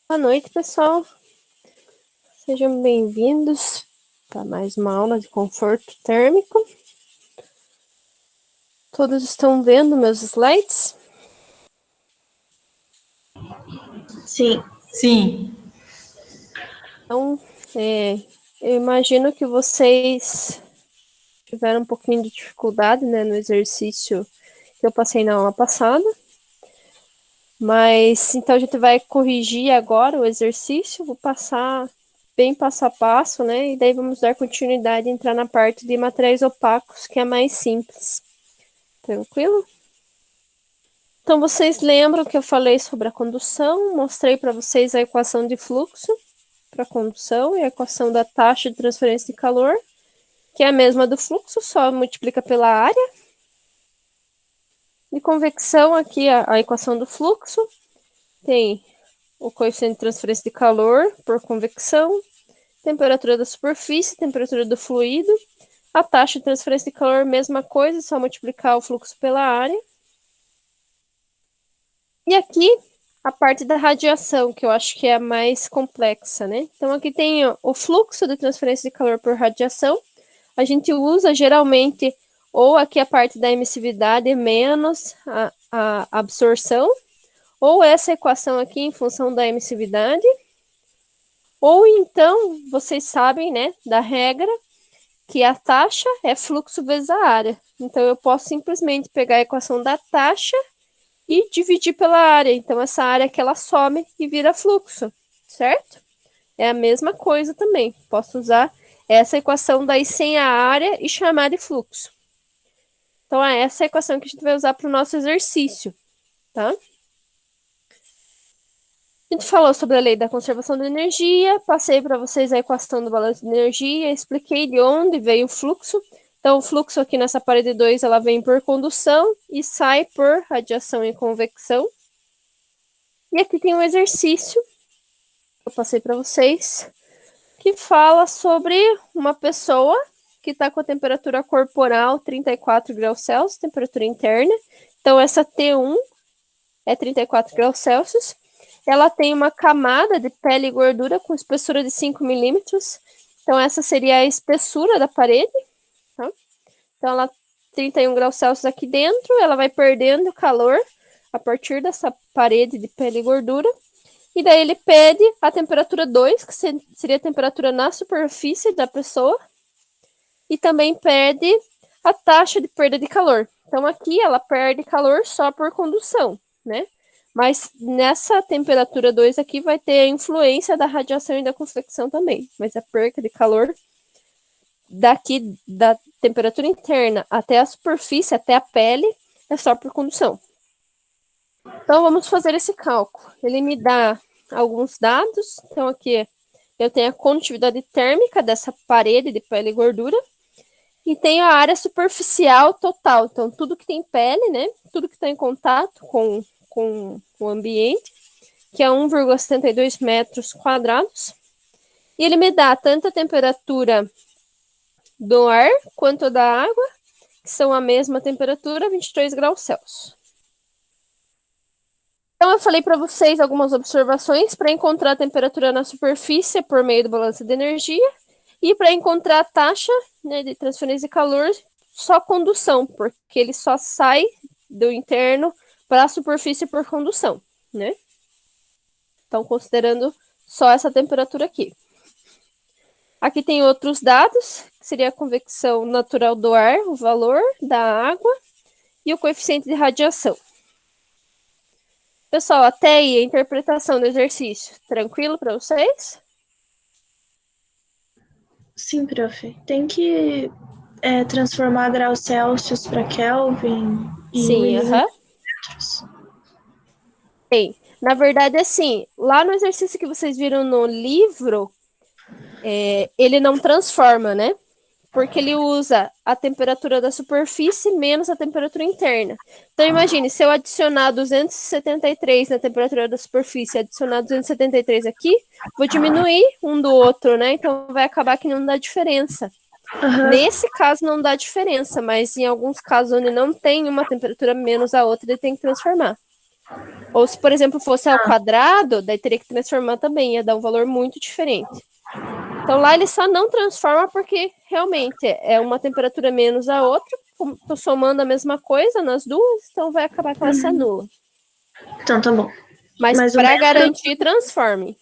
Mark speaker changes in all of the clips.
Speaker 1: Boa noite, pessoal. Sejam bem-vindos para mais uma aula de conforto térmico. Todos estão vendo meus slides?
Speaker 2: Sim.
Speaker 3: Sim.
Speaker 1: Então, eu imagino que vocês tiveram um pouquinho de dificuldade, né, no exercício que eu passei na aula passada. Mas, então, a gente vai corrigir agora o exercício. Vou passar bem passo a passo, né? E daí vamos dar continuidade e entrar na parte de materiais opacos, que é mais simples. Tranquilo? Então, vocês lembram que eu falei sobre a condução? Mostrei para vocês a equação de fluxo para a condução e a equação da taxa de transferência de calor, que é a mesma do fluxo, só multiplica pela área. De convecção, aqui a equação do fluxo tem o coeficiente de transferência de calor por convecção, temperatura da superfície, temperatura do fluido. A taxa de transferência de calor, mesma coisa, só multiplicar o fluxo pela área. E aqui, a parte da radiação, que eu acho que é a mais complexa, né? Então, aqui tem o fluxo de transferência de calor por radiação. A gente usa, geralmente, ou aqui a parte da emissividade menos a absorção, ou essa equação aqui em função da emissividade, ou então, vocês sabem, né, da regra, que a taxa é fluxo vezes a área. Então, eu posso simplesmente pegar a equação da taxa e dividir pela área. Então, essa área que ela some e vira fluxo, certo? É a mesma coisa também. Posso usar essa equação daí sem a área e chamar de fluxo. Então, é essa a equação que a gente vai usar para o nosso exercício, tá? A gente falou sobre a lei da conservação da energia, passei para vocês a equação do balanço de energia, expliquei de onde veio o fluxo. Então, o fluxo aqui nessa parede 2, ela vem por condução e sai por radiação e convecção. E aqui tem um exercício que eu passei para vocês, que fala sobre uma pessoa que está com a temperatura corporal 34 graus Celsius, temperatura interna. Então, essa T1 é 34 graus Celsius. Ela tem uma camada de pele e gordura com espessura de 5 milímetros. Então, essa seria a espessura da parede. Tá? Então, ela 31 graus Celsius aqui dentro, ela vai perdendo calor a partir dessa parede de pele e gordura. E daí ele pede a temperatura 2, que seria a temperatura na superfície da pessoa. E também pede a taxa de perda de calor. Então, aqui ela perde calor só por condução, né? Mas nessa temperatura 2 aqui vai ter a influência da radiação e da convecção também. Mas a perda de calor daqui da temperatura interna até a superfície, até a pele, é só por condução. Então, vamos fazer esse cálculo. Ele me dá alguns dados. Então, aqui eu tenho a condutividade térmica dessa parede de pele e gordura. E tenho a área superficial total. Então, tudo que tem pele, né? Tudo que está em contato com o ambiente, que é 1,72 metros quadrados. E ele me dá tanto a temperatura do ar quanto da água, que são a mesma temperatura, 23 graus Celsius. Então, eu falei para vocês algumas observações para encontrar a temperatura na superfície por meio do balanço de energia e para encontrar a taxa, né, de transferência de calor, só condução, porque ele só sai do interno para a superfície por condução, né? Então, considerando só essa temperatura aqui. Aqui tem outros dados, que seria a convecção natural do ar, o valor da água e o coeficiente de radiação. Pessoal, até aí a interpretação do exercício, tranquilo para vocês?
Speaker 2: Sim, prof. Tem que transformar graus Celsius para Kelvin e
Speaker 1: Sim, aham. Tem. Na verdade, assim, lá no exercício que vocês viram no livro, ele não transforma, né? Porque ele usa a temperatura da superfície menos a temperatura interna. Então, imagine, se eu adicionar 273 na temperatura da superfície e adicionar 273 aqui, vou diminuir um do outro, né? Então, vai acabar que não dá diferença.
Speaker 2: Uhum.
Speaker 1: Nesse caso, não dá diferença, mas em alguns casos onde não tem uma temperatura menos a outra, ele tem que transformar. Ou se, por exemplo, fosse ao quadrado, daí teria que transformar também, ia dar um valor muito diferente. Então lá ele só não transforma porque realmente é uma temperatura menos a outra, tô somando a mesma coisa nas duas, então vai acabar que ela se anula.
Speaker 2: Então tá bom.
Speaker 1: Mas
Speaker 2: o
Speaker 1: para
Speaker 2: metro
Speaker 1: garantir, transforme.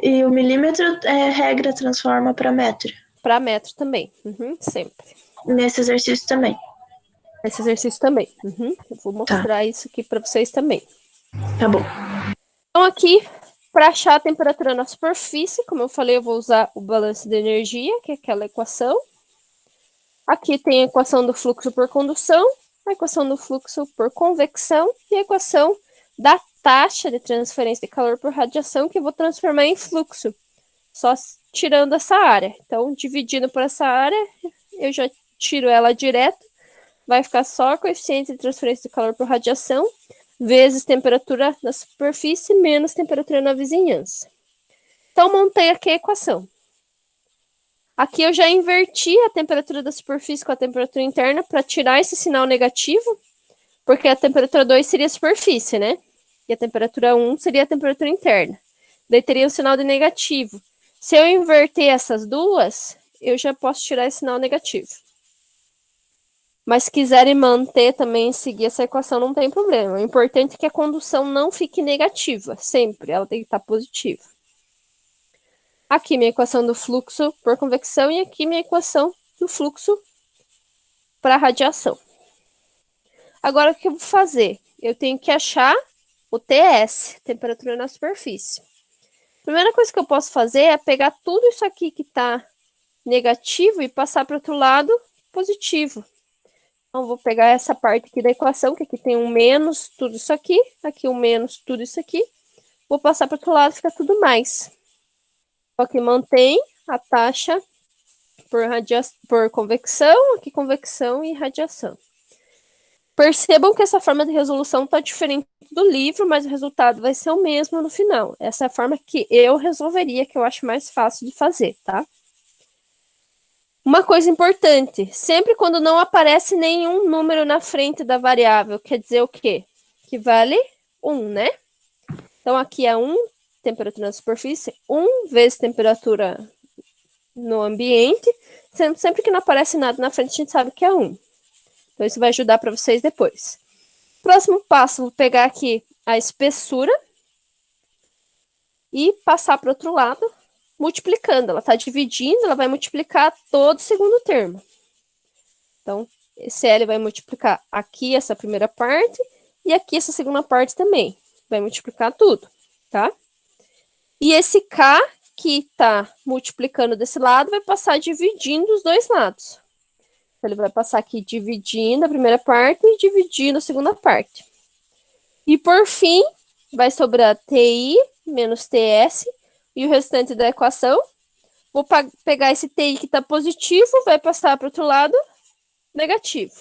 Speaker 2: e o milímetro é regra, transforma para metro.
Speaker 1: Para metro também, sempre.
Speaker 2: Nesse exercício também.
Speaker 1: Esse exercício também. Eu vou mostrar isso aqui para vocês também.
Speaker 2: Tá bom.
Speaker 1: Então aqui, para achar a temperatura na superfície, como eu falei, eu vou usar o balanço de energia, que é aquela equação. Aqui tem a equação do fluxo por condução, a equação do fluxo por convecção e a equação da taxa de transferência de calor por radiação, que eu vou transformar em fluxo, só tirando essa área. Então, dividindo por essa área, eu já tiro ela direto, vai ficar só coeficiente de transferência de calor por radiação, vezes temperatura na superfície, menos temperatura na vizinhança. Então, montei aqui a equação. Aqui eu já inverti a temperatura da superfície com a temperatura interna para tirar esse sinal negativo, porque a temperatura 2 seria a superfície, né? E a temperatura 1 seria a temperatura interna. Daí teria o sinal de negativo. Se eu inverter essas duas, eu já posso tirar esse sinal negativo. Mas se quiserem manter também, seguir essa equação, não tem problema. O importante é que a condução não fique negativa, sempre. Ela tem que estar positiva. Aqui minha equação do fluxo por convecção e aqui minha equação do fluxo para radiação. Agora, o que eu vou fazer? Eu tenho que achar o TS, temperatura na superfície. A primeira coisa que eu posso fazer é pegar tudo isso aqui que está negativo e passar para o outro lado positivo. Então, vou pegar essa parte aqui da equação, que aqui tem um menos tudo isso aqui um menos tudo isso aqui. Vou passar para o outro lado, fica tudo mais. Aqui mantém a taxa por convecção, aqui convecção e radiação. Percebam que essa forma de resolução está diferente do livro, mas o resultado vai ser o mesmo no final. Essa é a forma que eu resolveria, que eu acho mais fácil de fazer, tá? Uma coisa importante, sempre quando não aparece nenhum número na frente da variável, quer dizer o quê? Que vale 1, né? Então, aqui é 1, temperatura na superfície, 1 vezes temperatura no ambiente. Sempre que não aparece nada na frente, a gente sabe que é 1. Então, isso vai ajudar para vocês depois. Próximo passo, vou pegar aqui a espessura e passar para o outro lado, multiplicando. Ela está dividindo, ela vai multiplicar todo o segundo termo. Então, esse L vai multiplicar aqui essa primeira parte e aqui essa segunda parte também. Vai multiplicar tudo, tá? E esse K, que está multiplicando desse lado, vai passar dividindo os dois lados. Então, ele vai passar aqui dividindo a primeira parte e dividindo a segunda parte. E, por fim, vai sobrar TI menos TS e o restante da equação. Vou pegar esse TI que está positivo, vai passar para o outro lado, negativo.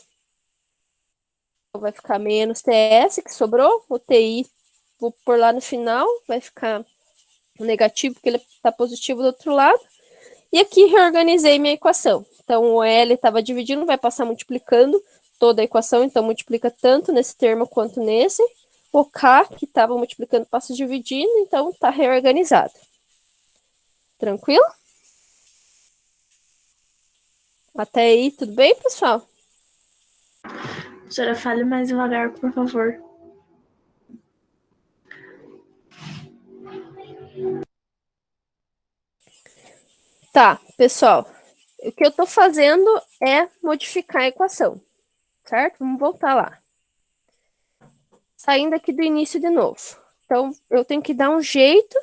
Speaker 1: Então, vai ficar menos TS, que sobrou. O TI, vou pôr lá no final, vai ficar negativo, porque ele está positivo do outro lado. E aqui reorganizei minha equação. Então, o L estava dividindo, vai passar multiplicando toda a equação. Então, multiplica tanto nesse termo quanto nesse. O K, que estava multiplicando, passa dividindo. Então, está reorganizado. Tranquilo? Até aí, tudo bem, pessoal?
Speaker 2: Professora, fale mais devagar, por favor.
Speaker 1: Tá, pessoal. O que eu estou fazendo é modificar a equação, certo? Vamos voltar lá. Saindo aqui do início de novo. Então, eu tenho que dar um jeito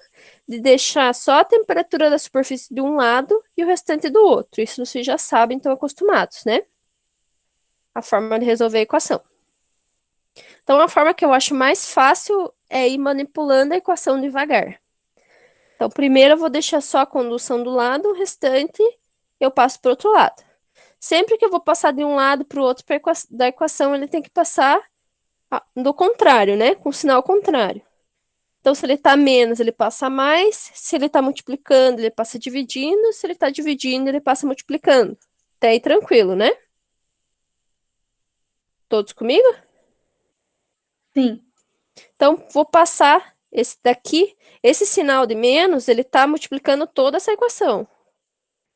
Speaker 1: de deixar só a temperatura da superfície de um lado e o restante do outro. Isso vocês já sabem, estão acostumados, né? A forma de resolver a equação. Então, a forma que eu acho mais fácil é ir manipulando a equação devagar. Então, primeiro eu vou deixar só a condução do lado, o restante eu passo para o outro lado. Sempre que eu vou passar de um lado para o outro da equação, ele tem que passar do contrário, né? Com o sinal contrário. Então, se ele está menos, ele passa mais. Se ele está multiplicando, ele passa dividindo. Se ele está dividindo, ele passa multiplicando. Até aí, tranquilo, né? Todos comigo?
Speaker 2: Sim.
Speaker 1: Então, vou passar esse daqui. Esse sinal de menos, ele está multiplicando toda essa equação.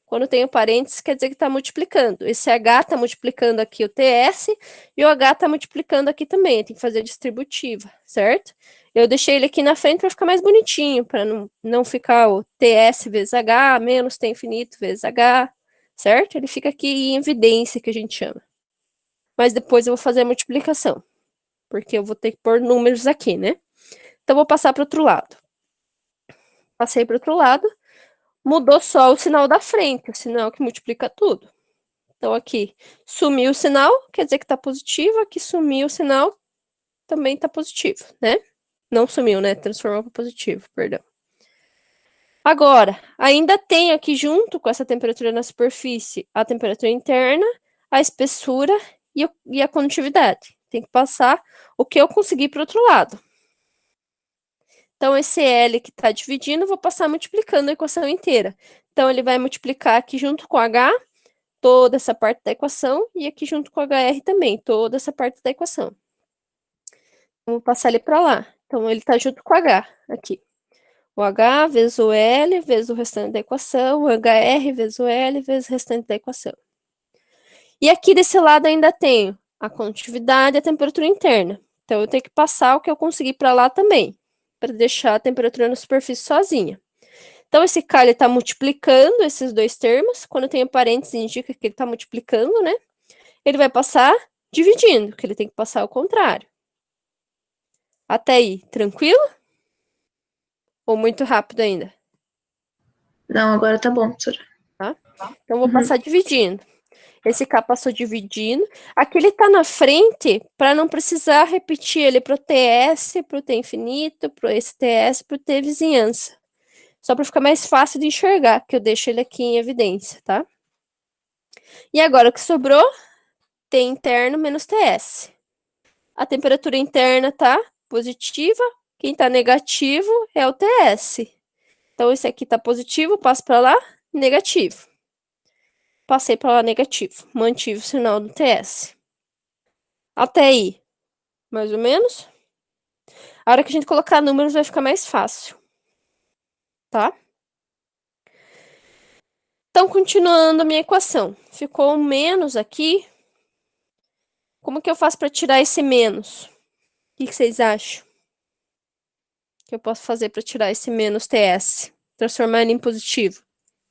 Speaker 1: Quando tem o parênteses, quer dizer que está multiplicando. Esse H está multiplicando aqui o TS e o H está multiplicando aqui também. Tem que fazer a distributiva, certo? Eu deixei ele aqui na frente para ficar mais bonitinho, para não ficar o TS vezes H menos T infinito vezes H, certo? Ele fica aqui em evidência, que a gente chama. Mas depois eu vou fazer a multiplicação, porque eu vou ter que pôr números aqui, né? Então, vou passar para o outro lado. Passei para o outro lado, mudou só o sinal da frente, o sinal que multiplica tudo. Então, aqui sumiu o sinal, quer dizer que está positivo. Aqui sumiu o sinal, também está positivo, né? Não sumiu, né? Transformou para positivo, perdão. Agora, ainda tem aqui junto com essa temperatura na superfície a temperatura interna, a espessura e a condutividade. Tem que passar o que eu consegui para o outro lado. Então, esse L que está dividindo, vou passar multiplicando a equação inteira. Então, ele vai multiplicar aqui junto com H, toda essa parte da equação, e aqui junto com HR também, toda essa parte da equação. Vou passar ele para lá. Então, ele está junto com o H, aqui. O H vezes o L, vezes o restante da equação, o HR vezes o L, vezes o restante da equação. E aqui desse lado ainda tenho a condutividade e a temperatura interna. Então, eu tenho que passar o que eu consegui para lá também, para deixar a temperatura na superfície sozinha. Então, esse K está multiplicando esses dois termos. Quando tem parênteses, indica que ele está multiplicando, né? Ele vai passar dividindo, que ele tem que passar ao contrário. Até aí, tranquilo? Ou muito rápido ainda?
Speaker 2: Não, agora tá bom, professora.
Speaker 1: Tá? Então, vou passar dividindo. Esse K passou dividindo. Aqui ele está na frente para não precisar repetir ele para o TS, para o T infinito, para o STS, para o T vizinhança. Só para ficar mais fácil de enxergar, que eu deixo ele aqui em evidência, tá? E agora o que sobrou? T interno menos TS. A temperatura interna tá positiva, quem tá negativo é o TS. Então, esse aqui tá positivo, passo para lá, negativo. Passei para lá, negativo. Mantive o sinal do TS. Até aí, mais ou menos. A hora que a gente colocar números vai ficar mais fácil. Tá? Então, continuando a minha equação. Ficou um menos aqui. Como que eu faço para tirar esse menos? O que vocês acham? Que eu posso fazer para tirar esse menos TS? Transformar ele em positivo.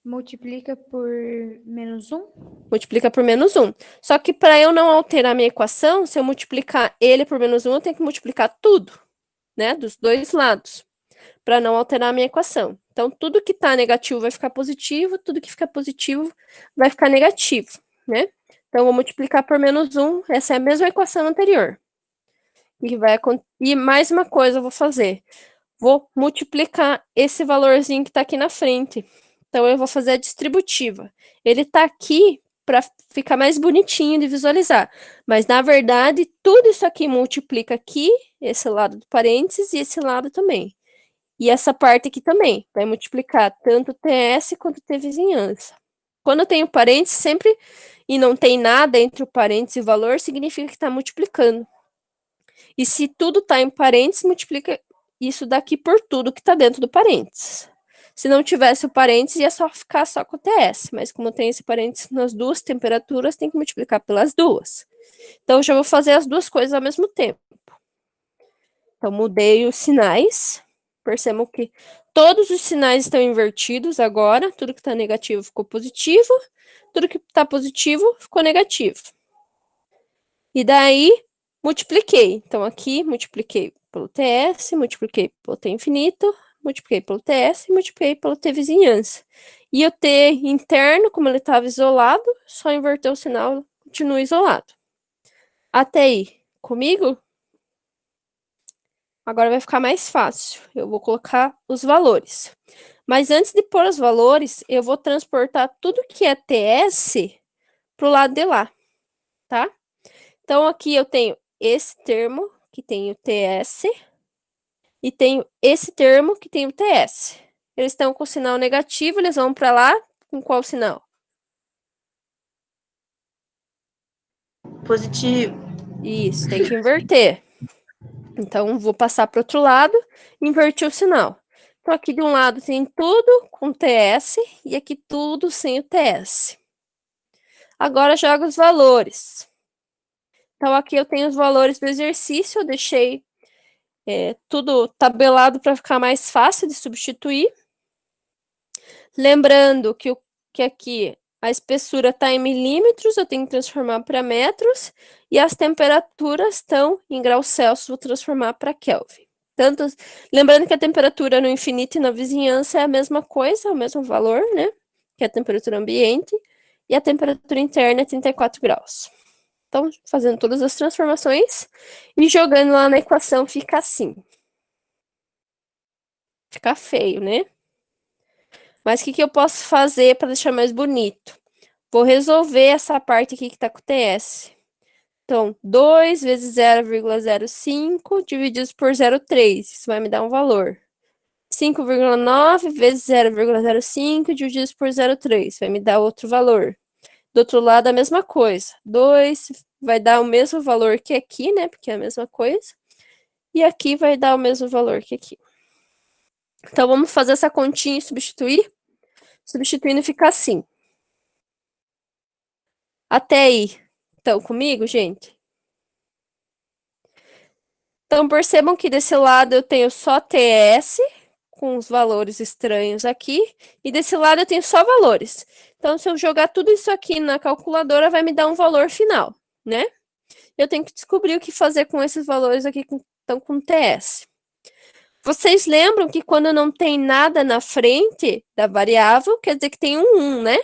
Speaker 3: Multiplica por -1.
Speaker 1: Multiplica por -1. Só que para eu não alterar minha equação, se eu multiplicar ele por -1, eu tenho que multiplicar tudo, né? Dos dois lados, para não alterar a minha equação. Então, tudo que está negativo vai ficar positivo, tudo que fica positivo vai ficar negativo, né? Então, eu vou multiplicar por -1, essa é a mesma equação anterior. E mais uma coisa eu vou fazer. Vou multiplicar esse valorzinho que está aqui na frente. Então, eu vou fazer a distributiva. Ele está aqui para ficar mais bonitinho de visualizar. Mas, na verdade, tudo isso aqui multiplica aqui, esse lado do parênteses e esse lado também. E essa parte aqui também. Vai multiplicar tanto TS quanto T vizinhança. Quando eu tenho parênteses, sempre, e não tem nada entre o parênteses e o valor, significa que está multiplicando. E se tudo está em parênteses, multiplica isso daqui por tudo que está dentro do parênteses. Se não tivesse o parênteses, ia só ficar só com o TS, mas como tem esse parênteses nas duas temperaturas, tem que multiplicar pelas duas. Então, eu já vou fazer as duas coisas ao mesmo tempo. Então, mudei os sinais. Percebam que todos os sinais estão invertidos agora. Tudo que está negativo ficou positivo. Tudo que está positivo ficou negativo. E daí, multipliquei. Então, aqui, multipliquei pelo TS, multipliquei pelo T infinito, multipliquei pelo TS, multipliquei pelo T vizinhança. E o T interno, como ele estava isolado, só inverteu o sinal, continua isolado. Até aí, comigo? Agora vai ficar mais fácil. Eu vou colocar os valores. Mas antes de pôr os valores, eu vou transportar tudo que é TS para o lado de lá, tá? Então, aqui eu tenho esse termo, que tem o TS, e tenho esse termo, que tem o TS. Eles estão com o sinal negativo, eles vão para lá com qual sinal?
Speaker 2: Positivo.
Speaker 1: Isso, tem que inverter. Então, vou passar para o outro lado e inverter o sinal. Então, aqui de um lado tem tudo com TS e aqui tudo sem o TS. Agora, jogo os valores. Então, aqui eu tenho os valores do exercício, eu deixei tudo tabelado para ficar mais fácil de substituir. Lembrando que aqui a espessura está em milímetros, eu tenho que transformar para metros, e as temperaturas estão em graus Celsius, vou transformar para Kelvin. Lembrando que a temperatura no infinito e na vizinhança é a mesma coisa, o mesmo valor, né? Que é a temperatura ambiente, e a temperatura interna é 34 graus. Então, fazendo todas as transformações e jogando lá na equação, fica assim. Fica feio, né? Mas o que eu posso fazer para deixar mais bonito? Vou resolver essa parte aqui que está com o TS. Então, 2 vezes 0,05 divididos por 0,3. Isso vai me dar um valor. 5,9 vezes 0,05 divididos por 0,3. Vai me dar outro valor. Do outro lado, a mesma coisa. 2 vai dar o mesmo valor que aqui, né? Porque é a mesma coisa. E aqui vai dar o mesmo valor que aqui. Então, vamos fazer essa continha e substituir. Substituindo fica assim. Até aí. Estão comigo, gente? Então, percebam que desse lado eu tenho só TS, com os valores estranhos aqui, e desse lado eu tenho só valores. Então, se eu jogar tudo isso aqui na calculadora, vai me dar um valor final, né? Eu tenho que descobrir o que fazer com esses valores aqui que estão com TS. Vocês lembram que quando não tem nada na frente da variável, quer dizer que tem um 1, né?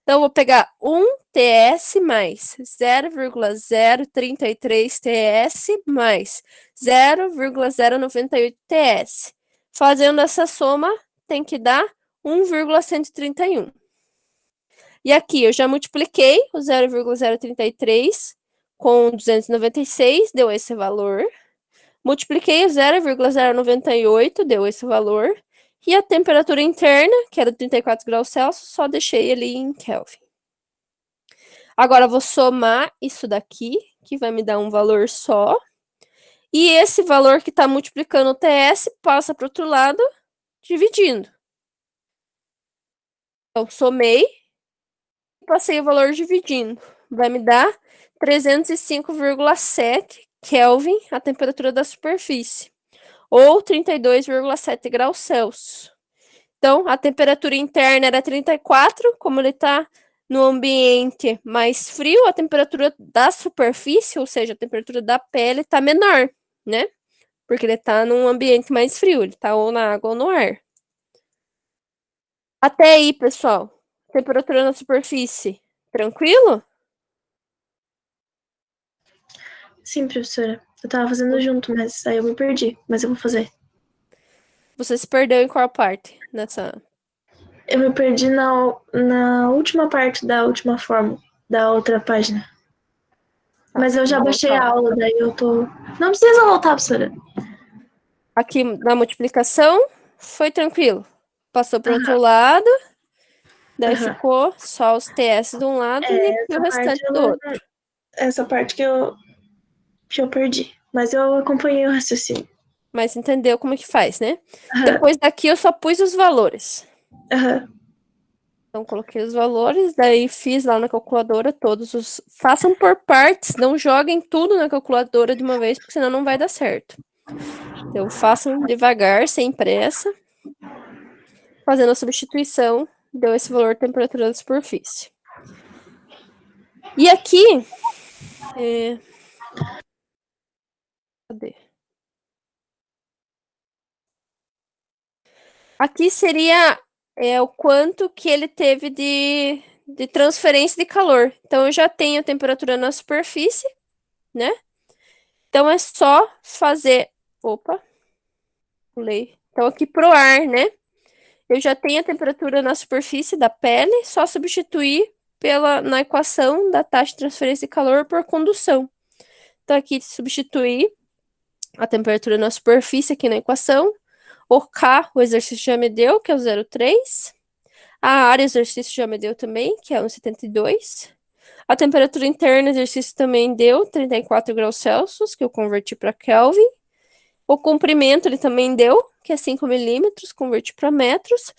Speaker 1: Então, eu vou pegar 1 TS mais 0,033 TS mais 0,098 TS. Fazendo essa soma, tem que dar 1,131. E aqui eu já multipliquei o 0,033 com 296, deu esse valor. Multipliquei o 0,098, deu esse valor. E a temperatura interna, que era 34 graus Celsius, só deixei ali em Kelvin. Agora, eu vou somar isso daqui, que vai me dar um valor só. E esse valor que está multiplicando o TS passa para o outro lado, dividindo. Então, somei e passei o valor dividindo. Vai me dar 305,7 Kelvin, a temperatura da superfície. Ou 32,7 graus Celsius. Então, a temperatura interna era 34, como ele está no ambiente mais frio, a temperatura da superfície, ou seja, a temperatura da pele, está menor, né? Porque ele está num ambiente mais frio, ele está ou na água ou no ar. Até aí, pessoal. Temperatura na superfície, tranquilo?
Speaker 2: Sim, professora. Eu tava fazendo junto, mas aí eu me perdi. Mas eu vou fazer.
Speaker 1: Você se perdeu em qual parte nessa?
Speaker 2: Eu me perdi na última parte da última fórmula, da outra página. Mas eu já baixei a aula, daí eu tô... Não precisa voltar, professora.
Speaker 1: Aqui na multiplicação, foi tranquilo. Passou para o outro lado, daí ficou só os TS de um lado e o restante do outro.
Speaker 2: Essa parte que eu perdi. Mas eu acompanhei o raciocínio.
Speaker 1: Mas entendeu como é que faz, né? Depois daqui eu só pus os valores. Então, coloquei os valores, daí fiz lá na calculadora todos os... Façam por partes, não joguem tudo na calculadora de uma vez, porque senão não vai dar certo. Então, façam devagar, sem pressa. Fazendo a substituição, deu esse valor de temperatura da superfície. E aqui... Cadê? Aqui seria o quanto que ele teve de transferência de calor. Então, eu já tenho a temperatura na superfície, né? Então, é só fazer... Opa! Pulei. Então, aqui pro ar, né? Eu já tenho a temperatura na superfície da pele, só substituir na equação da taxa de transferência de calor por condução. Então, aqui, substituir a temperatura na superfície aqui na equação. O K, o exercício já me deu, que é o 0,3. A área, o exercício já me deu também, que é 1,72. A temperatura interna do exercício também deu 34 graus Celsius, que eu converti para Kelvin. O comprimento ele também deu, que é 5 milímetros, converti para metros.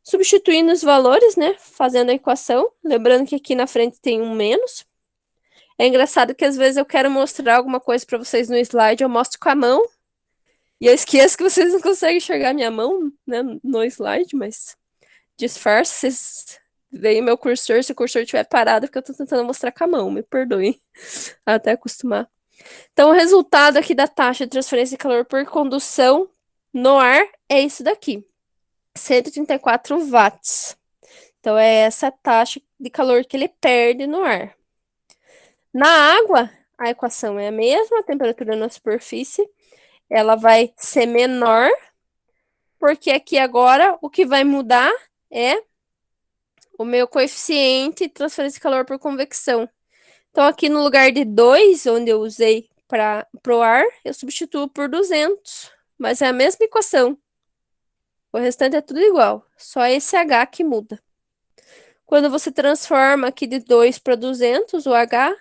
Speaker 1: Substituindo os valores, né? Fazendo a equação. Lembrando que aqui na frente tem um menos. É engraçado que às vezes eu quero mostrar alguma coisa para vocês no slide, eu mostro com a mão. E eu esqueço que vocês não conseguem enxergar minha mão, né, no slide, mas disfarce, vocês veem meu cursor, se o cursor estiver parado, porque eu estou tentando mostrar com a mão, me perdoem, até acostumar. Então, o resultado aqui da taxa de transferência de calor por condução no ar é isso daqui, 134 watts. Então, é essa taxa de calor que ele perde no ar. Na água, a equação é a mesma, a temperatura na superfície, ela vai ser menor, porque aqui agora o que vai mudar é o meu coeficiente de transferência de calor por convecção. Então, aqui no lugar de 2, onde eu usei para o ar, eu substituo por 200. Mas é a mesma equação. O restante é tudo igual. Só esse H que muda. Quando você transforma aqui de 2 para 200, o H,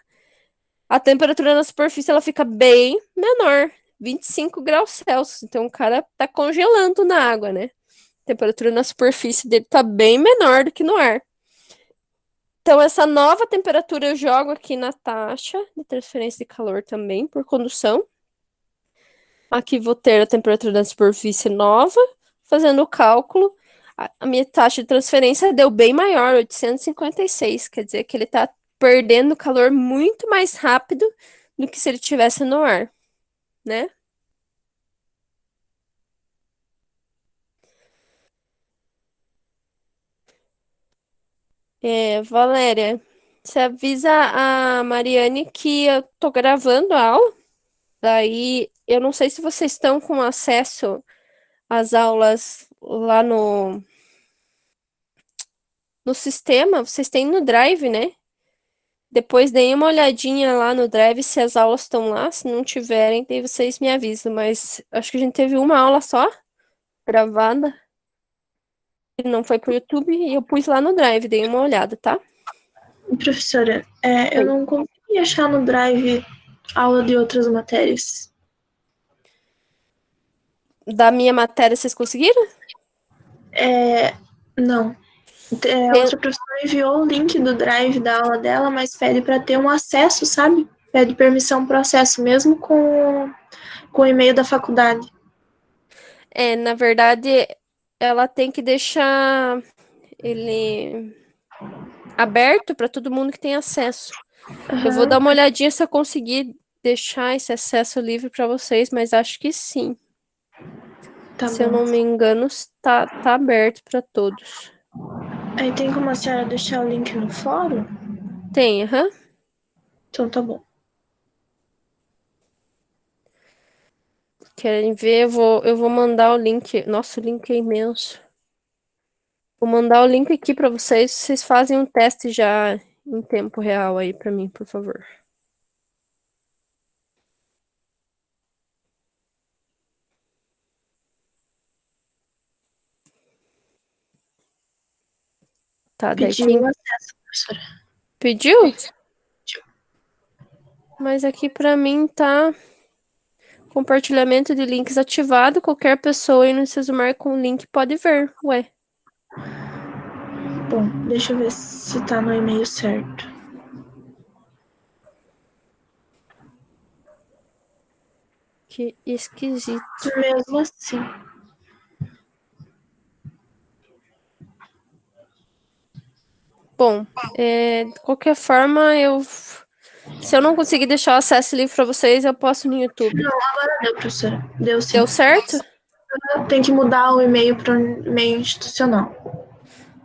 Speaker 1: a temperatura na superfície ela fica bem menor. 25 graus Celsius. Então, o cara tá congelando na água, né? A temperatura na superfície dele tá bem menor do que no ar. Então, essa nova temperatura eu jogo aqui na taxa de transferência de calor também, por condução. Aqui vou ter a temperatura da superfície nova, fazendo o cálculo. A minha taxa de transferência deu bem maior, 856. Quer dizer que ele está perdendo calor muito mais rápido do que se ele estivesse no ar, né? Valéria, você avisa a Mariane que eu tô gravando a aula. Daí, eu não sei se vocês estão com acesso às aulas lá no sistema. Vocês têm no Drive, né? Depois deem uma olhadinha lá no Drive se as aulas estão lá. Se não tiverem, daí vocês me avisam. Mas acho que a gente teve uma aula só gravada. Não foi pro YouTube e eu pus lá no Drive. Dei uma olhada, tá?
Speaker 2: Professora, eu não consegui achar no Drive aula de outras matérias.
Speaker 1: Da minha matéria, vocês conseguiram?
Speaker 2: Não. A outra professora enviou o link do Drive da aula dela, mas pede para ter um acesso, sabe? Pede permissão para o acesso, mesmo com o e-mail da faculdade.
Speaker 1: Na verdade, ela tem que deixar ele aberto para todo mundo que tem acesso. Eu vou dar uma olhadinha se eu conseguir deixar esse acesso livre para vocês, mas acho que sim.
Speaker 2: Tá
Speaker 1: Se eu
Speaker 2: bom.
Speaker 1: não me engano, tá aberto para todos.
Speaker 2: Aí tem como a senhora deixar o link no fórum?
Speaker 1: Tem, aham.
Speaker 2: Então tá bom.
Speaker 1: Querem ver? Eu vou mandar o link. Nossa, o link é imenso. Vou mandar o link aqui para vocês. Vocês fazem um teste já em tempo real aí para mim, por favor. Tá, daí
Speaker 2: Pediu
Speaker 1: quem
Speaker 2: o acesso, professora.
Speaker 1: pediu? Mas aqui para mim tá compartilhamento de links ativado. Qualquer pessoa aí no Sesumar com o link pode ver. Ué.
Speaker 2: Bom, deixa eu ver se tá no e-mail certo.
Speaker 1: Que esquisito.
Speaker 2: Mesmo assim.
Speaker 1: Bom, de qualquer forma, se eu não conseguir deixar o acesso livre para vocês, eu posto no YouTube.
Speaker 2: Não, agora deu, professora. Deu sim.
Speaker 1: Deu certo?
Speaker 2: Tem que mudar o e-mail para um e-mail institucional.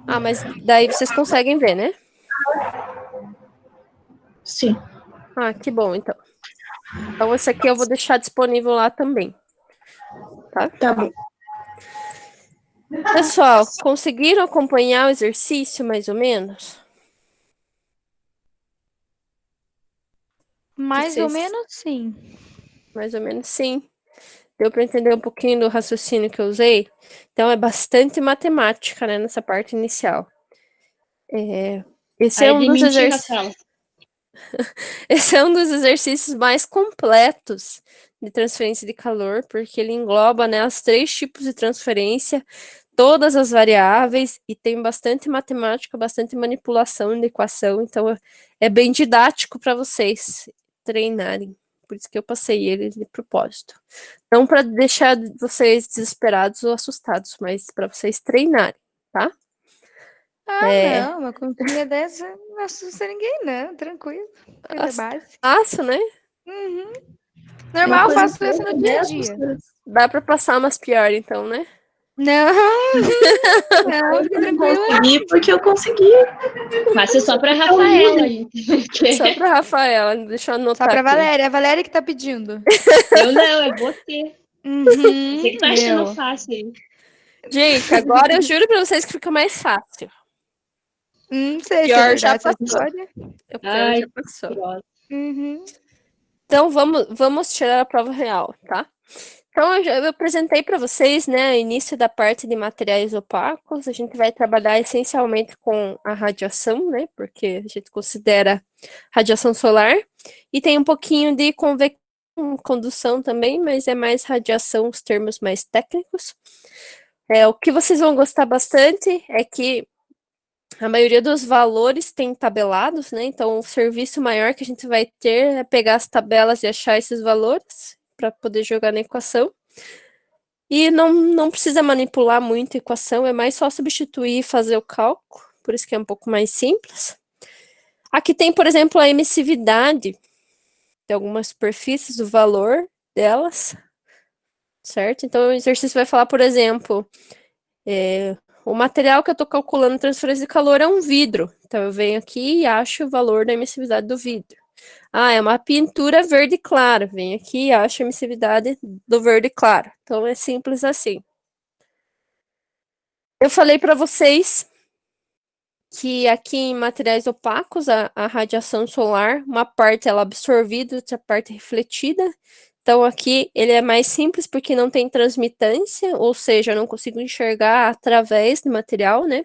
Speaker 1: Ah, mas daí vocês conseguem ver, né?
Speaker 2: Sim.
Speaker 1: Ah, que bom, então. Então, esse aqui eu vou deixar disponível lá também. Tá?
Speaker 2: Tá bom.
Speaker 1: Pessoal, conseguiram acompanhar o exercício, mais ou menos?
Speaker 3: Mais ou menos, sim.
Speaker 1: Mais ou menos, sim. Deu para entender um pouquinho do raciocínio que eu usei? Então, é bastante matemática, né, nessa parte inicial. Esse é um dos exercícios. Esse é um dos exercícios mais completos de transferência de calor, porque ele engloba, né, os 3 tipos de transferência, todas as variáveis, e tem bastante matemática, bastante manipulação de equação, então é bem didático para vocês treinarem. Por isso que eu passei ele de propósito. Não para deixar vocês desesperados ou assustados, mas para vocês treinarem, tá?
Speaker 3: Não, uma continha dessa não assusta ninguém, não. Tranquilo. Coisa básica.
Speaker 1: Fácil, né?
Speaker 3: Uhum.
Speaker 2: Uma
Speaker 3: Normal, eu
Speaker 2: coisa
Speaker 3: faço essa no dia a
Speaker 2: dessas,
Speaker 3: dia.
Speaker 1: Dá para passar umas piores, então, né?
Speaker 3: Não, não, fica tranquila.
Speaker 2: consegui porque eu consegui.
Speaker 4: Faça só pra Rafaela, gente.
Speaker 1: Só para Rafaela, deixa eu anotar
Speaker 3: Só pra
Speaker 1: aqui.
Speaker 3: Valéria. A Valéria que tá pedindo.
Speaker 4: Eu não, é você.
Speaker 3: Uhum,
Speaker 4: Você que tá achando
Speaker 3: eu.
Speaker 4: fácil aí.
Speaker 1: Gente, agora eu juro para vocês que fica mais fácil.
Speaker 3: Não sei se é
Speaker 1: Pior já
Speaker 3: verdade essa
Speaker 1: passou.
Speaker 3: história.
Speaker 1: O pior
Speaker 4: Ai,
Speaker 1: já passou.
Speaker 4: Grossa.
Speaker 3: Uhum.
Speaker 1: Então, vamos tirar a prova real, tá? Então, eu apresentei para vocês, né, o início da parte de materiais opacos. A gente vai trabalhar essencialmente com a radiação, né, porque a gente considera radiação solar. E tem um pouquinho de condução também, mas é mais radiação, os termos mais técnicos. O que vocês vão gostar bastante é que a maioria dos valores tem tabelados, né? Então, o serviço maior que a gente vai ter é pegar as tabelas e achar esses valores para poder jogar na equação. E não precisa manipular muito a equação, é mais só substituir e fazer o cálculo, por isso que é um pouco mais simples. Aqui tem, por exemplo, a emissividade de algumas superfícies, o valor delas, certo? Então, o exercício vai falar, por exemplo, o material que eu estou calculando transferência de calor é um vidro. Então, eu venho aqui e acho o valor da emissividade do vidro. Ah, é uma pintura verde claro. Venho aqui e acho a emissividade do verde claro. Então, é simples assim. Eu falei para vocês que aqui em materiais opacos, a radiação solar, uma parte ela é absorvida, outra parte refletida. Então, aqui ele é mais simples porque não tem transmitância, ou seja, eu não consigo enxergar através do material, né?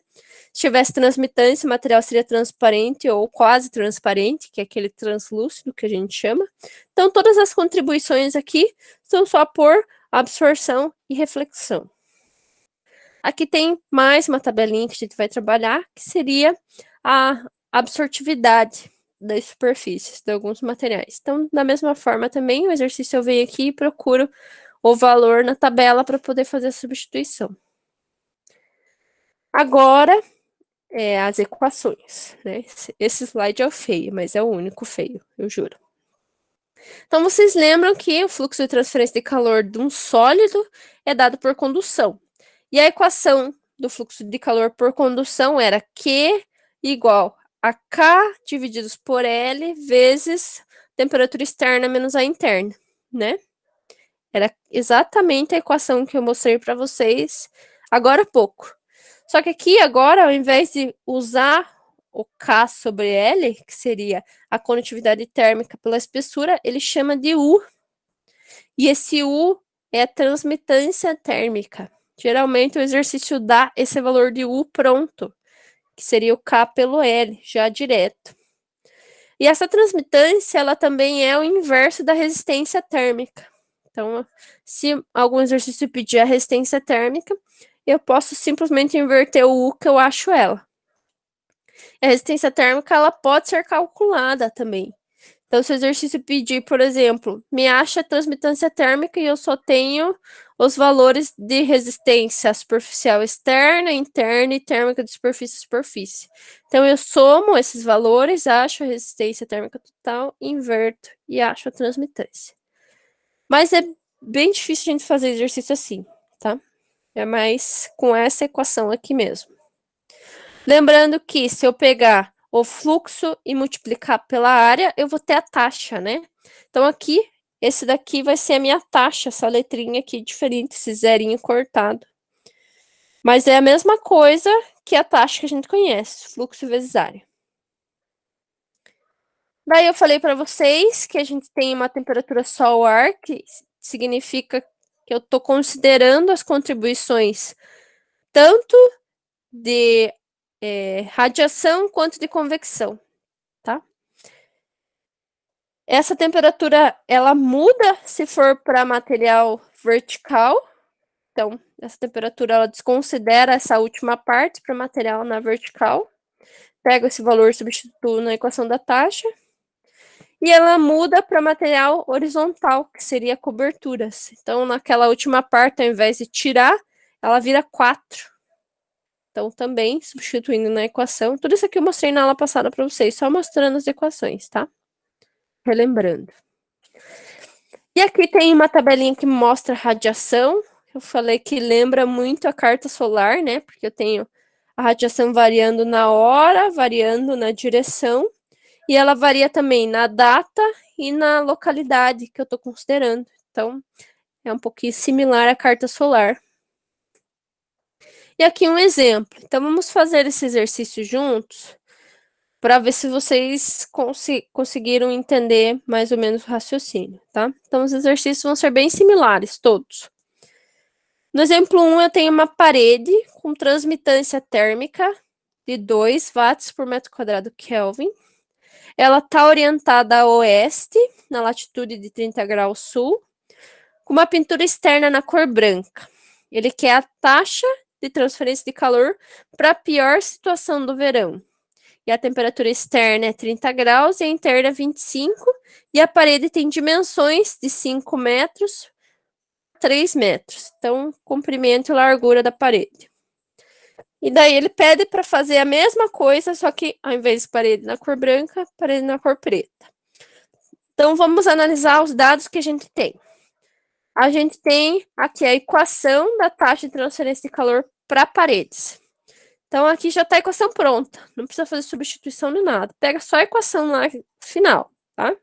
Speaker 1: Se tivesse transmitância, o material seria transparente ou quase transparente, que é aquele translúcido que a gente chama. Então, todas as contribuições aqui são só por absorção e reflexão. Aqui tem mais uma tabelinha que a gente vai trabalhar, que seria a absortividade das superfícies de alguns materiais. Então, da mesma forma também, o exercício eu venho aqui e procuro o valor na tabela para poder fazer a substituição. Agora, as equações, né? Esse slide é o feio, mas é o único feio, eu juro. Então, vocês lembram que o fluxo de transferência de calor de um sólido é dado por condução. E a equação do fluxo de calor por condução era Q igual a K divididos por L vezes temperatura externa menos a interna, né? Era exatamente a equação que eu mostrei para vocês agora há pouco. Só que aqui agora, ao invés de usar o K sobre L, que seria a condutividade térmica pela espessura, ele chama de U. E esse U é a transmitância térmica. Geralmente o exercício dá esse valor de U pronto, que seria o K pelo L, já direto. E essa transmitância, ela também é o inverso da resistência térmica. Então, se algum exercício pedir a resistência térmica, eu posso simplesmente inverter o U que eu acho ela. A resistência térmica, ela pode ser calculada também. Então, se o exercício pedir, por exemplo, me acha a transmitância térmica e eu só tenho os valores de resistência superficial externa, interna e térmica de superfície a superfície. Então, eu somo esses valores, acho a resistência térmica total, inverto e acho a transmitância. Mas é bem difícil a gente fazer exercício assim, tá? É mais com essa equação aqui mesmo. Lembrando que se eu pegar o fluxo e multiplicar pela área, eu vou ter a taxa, né? Então, aqui, esse daqui vai ser a minha taxa, essa letrinha aqui diferente, esse zerinho cortado. Mas é a mesma coisa que a taxa que a gente conhece, fluxo vezes área. Daí eu falei para vocês que a gente tem uma temperatura sol-ar, que significa que eu estou considerando as contribuições tanto de radiação quanto de convecção, tá? Essa temperatura, ela muda se for para material vertical. Então, essa temperatura, ela desconsidera essa última parte para material na vertical. Pego esse valor, substituo na equação da taxa. E ela muda para material horizontal, que seria coberturas. Então, naquela última parte, ao invés de tirar, ela vira 4. Então, também substituindo na equação. Tudo isso aqui eu mostrei na aula passada para vocês, só mostrando as equações, tá? Relembrando. E aqui tem uma tabelinha que mostra radiação. Eu falei que lembra muito a carta solar, né? Porque eu tenho a radiação variando na hora, variando na direção. E ela varia também na data e na localidade que eu estou considerando. Então, é um pouquinho similar à carta solar. E aqui um exemplo. Então, vamos fazer esse exercício juntos para ver se vocês conseguiram entender mais ou menos o raciocínio, tá? Então, os exercícios vão ser bem similares, todos. No exemplo 1, eu tenho uma parede com transmitância térmica de 2 watts por metro quadrado Kelvin. Ela está orientada a oeste, na latitude de 30 graus sul, com uma pintura externa na cor branca. Ele quer a taxa de transferência de calor para a pior situação do verão. E a temperatura externa é 30 graus e a interna é 25, e a parede tem dimensões de 5 metros, 3 metros. Então, comprimento e largura da parede. E daí ele pede para fazer a mesma coisa, só que ao invés de parede na cor branca, parede na cor preta. Então, vamos analisar os dados que a gente tem. A gente tem aqui a equação da taxa de transferência de calor para paredes. Então, aqui já está a equação pronta. Não precisa fazer substituição nem nada. Pega só a equação lá final, tá?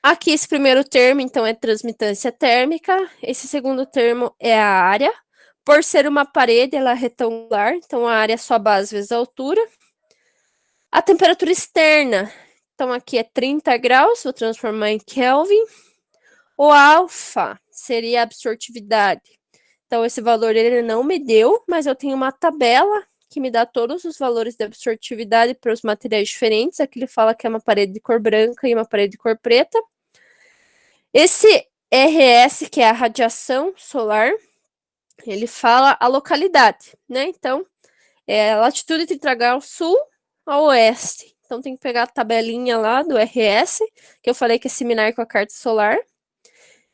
Speaker 1: Aqui, esse primeiro termo, então, é transmitância térmica. Esse segundo termo é a área. Por ser uma parede, ela é retangular, então a área é só a base vezes a altura. A temperatura externa, então aqui é 30 graus, vou transformar em Kelvin. O alfa seria a absortividade. Então, esse valor ele não me deu, mas eu tenho uma tabela que me dá todos os valores de absortividade para os materiais diferentes. Aqui ele fala que é uma parede de cor branca e uma parede de cor preta. Esse RS, que é a radiação solar, ele fala a localidade, né? Então, é latitude 30 graus sul a oeste. Então, tem que pegar a tabelinha lá do RS, que eu falei que é similar com a carta solar.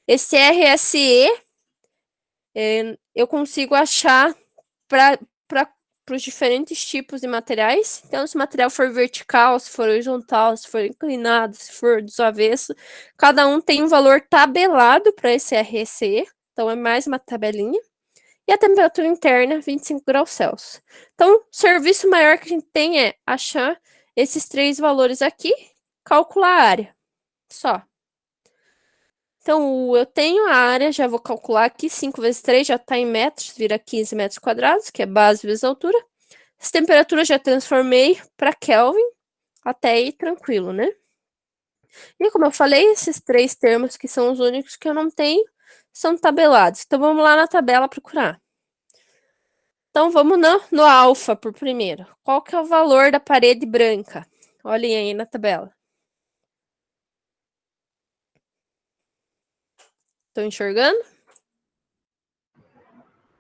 Speaker 1: Esse RSE, eu consigo achar para os diferentes tipos de materiais. Então, se o material for vertical, se for horizontal, se for inclinado, se for do avesso, cada um tem um valor tabelado para esse RSE. Então, é mais uma tabelinha. E a temperatura interna, 25 graus Celsius. Então, o serviço maior que a gente tem é achar esses 3 valores aqui, calcular a área. Só. Então, eu tenho a área, já vou calcular aqui, 5 vezes 3 já está em metros, vira 15 metros quadrados, que é base vezes altura. Essa temperatura já transformei para Kelvin, até aí tranquilo, né? E como eu falei, esses 3 termos que são os únicos que eu não tenho, são tabelados. Então, vamos lá na tabela procurar. Então, vamos no alfa por primeiro. Qual que é o valor da parede branca? Olhem aí na tabela. Estão enxergando?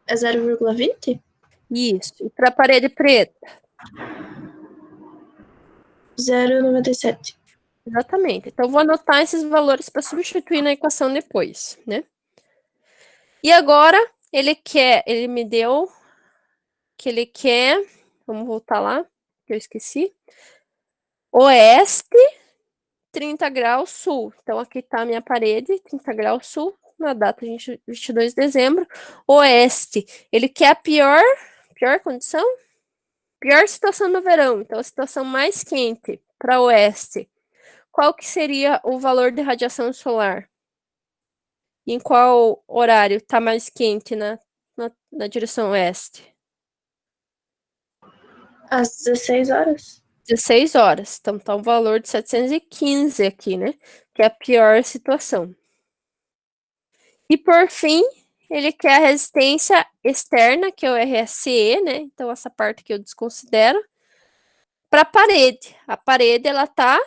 Speaker 2: É 0,20?
Speaker 1: Isso. E para a parede preta?
Speaker 2: 0,97.
Speaker 1: Exatamente. Então, vou anotar esses valores para substituir na equação depois, né? E agora, ele me deu que ele quer, vamos voltar lá, que eu esqueci, oeste, 30 graus sul. Então, aqui está a minha parede, 30 graus sul, na data de 22 de dezembro. Oeste, ele quer a pior condição, pior situação do verão. Então, a situação mais quente para oeste. Qual que seria o valor de radiação solar? Em qual horário está mais quente na direção oeste?
Speaker 2: Às 16 horas?
Speaker 1: 16 horas. Então, está um valor de 715 aqui, né? Que é a pior situação. E, por fim, ele quer a resistência externa, que é o RSE, né? Então, essa parte que eu desconsidero. Para a parede. A parede, ela está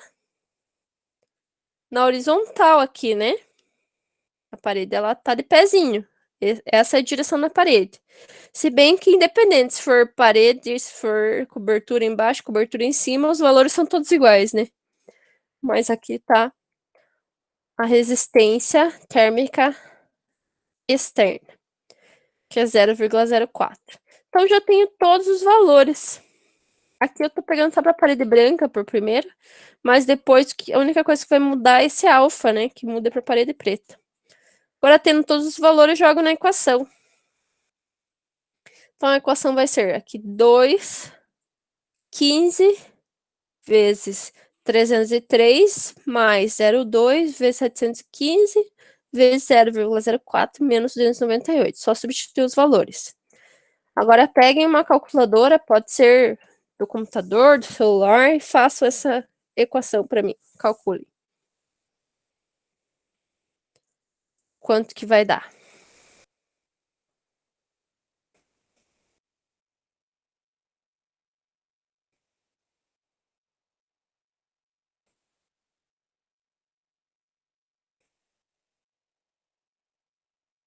Speaker 1: na horizontal aqui, né? A parede, ela tá de pezinho. Essa é a direção da parede. Se bem que, independente se for parede, se for cobertura embaixo, cobertura em cima, os valores são todos iguais, né? Mas aqui tá a resistência térmica externa, que é 0,04. Então, já tenho todos os valores. Aqui eu tô pegando só pra parede branca por primeiro, mas depois a única coisa que vai mudar é esse alfa, né? Que muda pra parede preta. Agora, tendo todos os valores, eu jogo na equação. Então, a equação vai ser aqui 2, 15 vezes 303 mais 0,2 vezes 715 vezes 0,04 menos 298. Só substituir os valores. Agora, peguem uma calculadora, pode ser do computador, do celular, e façam essa equação para mim. Calcule. Quanto que vai dar?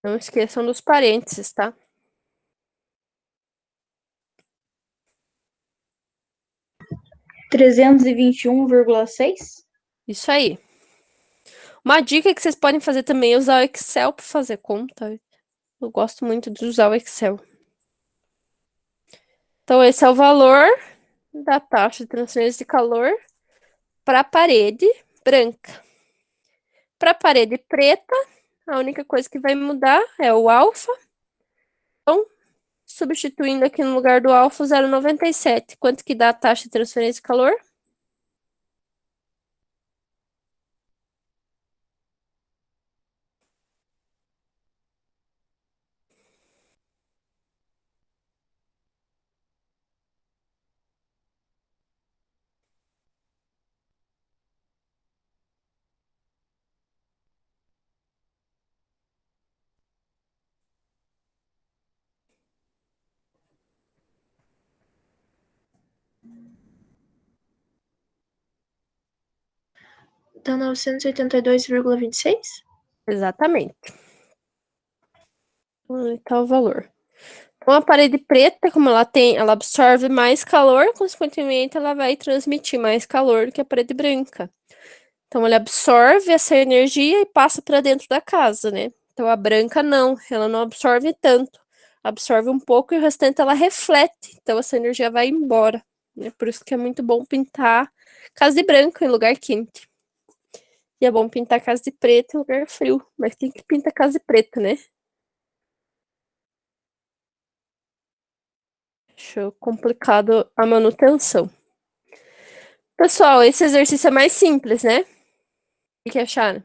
Speaker 1: Não esqueçam dos parênteses, tá?
Speaker 4: R$ 321,6.
Speaker 1: Isso aí. Uma dica que vocês podem fazer também é usar o Excel para fazer conta. Eu gosto muito de usar o Excel. Então, esse é o valor da taxa de transferência de calor para a parede branca. Para a parede preta, a única coisa que vai mudar é o alfa. Então, substituindo aqui no lugar do alfa, 0,97. Quanto que dá a taxa de transferência de calor?
Speaker 2: Dá 982,26?
Speaker 1: Exatamente. Onde está o valor? Então, a parede preta, como ela absorve mais calor, consequentemente, ela vai transmitir mais calor do que a parede branca. Então, ela absorve essa energia e passa para dentro da casa, né? Então, a branca não, ela não absorve tanto. Absorve um pouco e o restante ela reflete. Então, essa energia vai embora, né? Por isso que é muito bom pintar casa de branco em lugar quente. E é bom pintar casa de preto em lugar frio. Mas quem que pinta casa de preto, né? Acho complicado a manutenção. Pessoal, esse exercício é mais simples, né? O que acharam?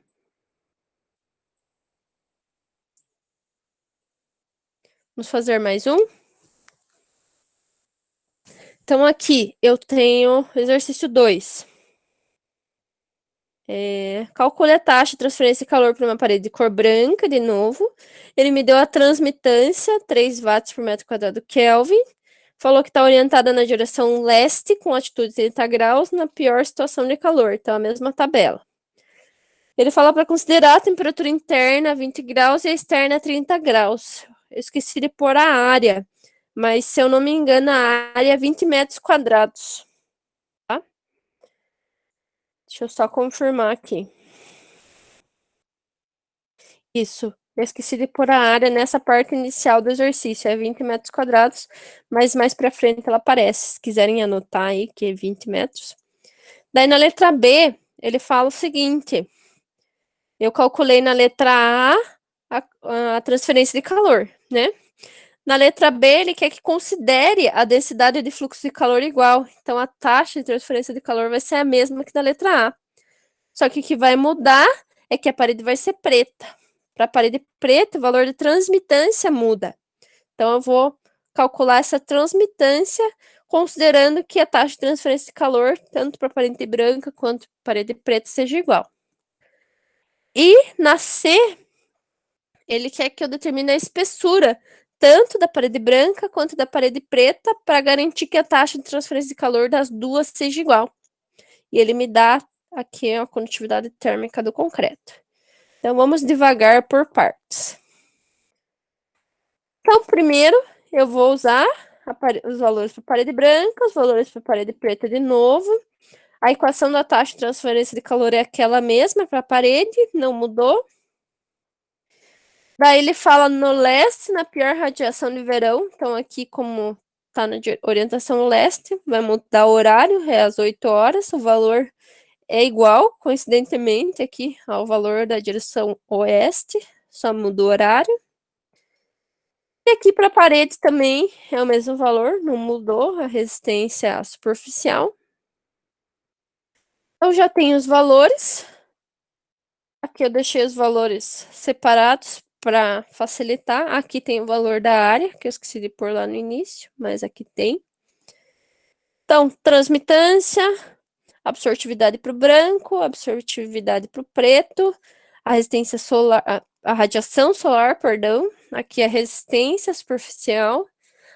Speaker 1: Vamos fazer mais um? Então, aqui eu tenho exercício 2. Calcule a taxa de transferência de calor para uma parede de cor branca, de novo. Ele me deu a transmitância, 3 watts por metro quadrado Kelvin. Falou que está orientada na direção leste, com altitude 30 graus, na pior situação de calor. Então, a mesma tabela. Ele fala para considerar a temperatura interna 20 graus e a externa 30 graus. Eu esqueci de pôr a área, mas se eu não me engano, a área é 20 metros quadrados. Tá? Deixa eu só confirmar aqui. Isso. Eu esqueci de pôr a área nessa parte inicial do exercício. É 20 metros quadrados, mas mais para frente ela aparece. Se quiserem anotar aí, que é 20 metros. Daí na letra B, ele fala o seguinte. Eu calculei na letra a transferência de calor, né? Na letra B, ele quer que considere a densidade de fluxo de calor igual. Então, a taxa de transferência de calor vai ser a mesma que da letra A. Só que o que vai mudar é que a parede vai ser preta. Para a parede preta, o valor de transmitância muda. Então, eu vou calcular essa transmitância considerando que a taxa de transferência de calor, tanto para a parede branca quanto para a parede preta, seja igual. E na C, ele quer que eu determine a espessura tanto da parede branca quanto da parede preta para garantir que a taxa de transferência de calor das duas seja igual. E ele me dá aqui é a condutividade térmica do concreto. Então, vamos devagar por partes. Então, primeiro, eu vou usar os valores para parede branca, os valores para parede preta de novo. A equação da taxa de transferência de calor é aquela mesma para a parede, não mudou. Daí ele fala no leste, na pior radiação de verão. Então, aqui, como está na orientação leste, vai mudar o horário, é às 8 horas. O valor é igual, coincidentemente, aqui ao valor da direção oeste, só muda o horário. E aqui para a parede também é o mesmo valor, não mudou a resistência superficial. Eu já tenho os valores. Aqui eu deixei os valores separados para facilitar. Aqui tem o valor da área, que eu esqueci de pôr lá no início, mas aqui tem. Então, transmitância, absortividade para o branco, absortividade para o preto, a resistência solar, a radiação solar, perdão. Aqui a resistência superficial,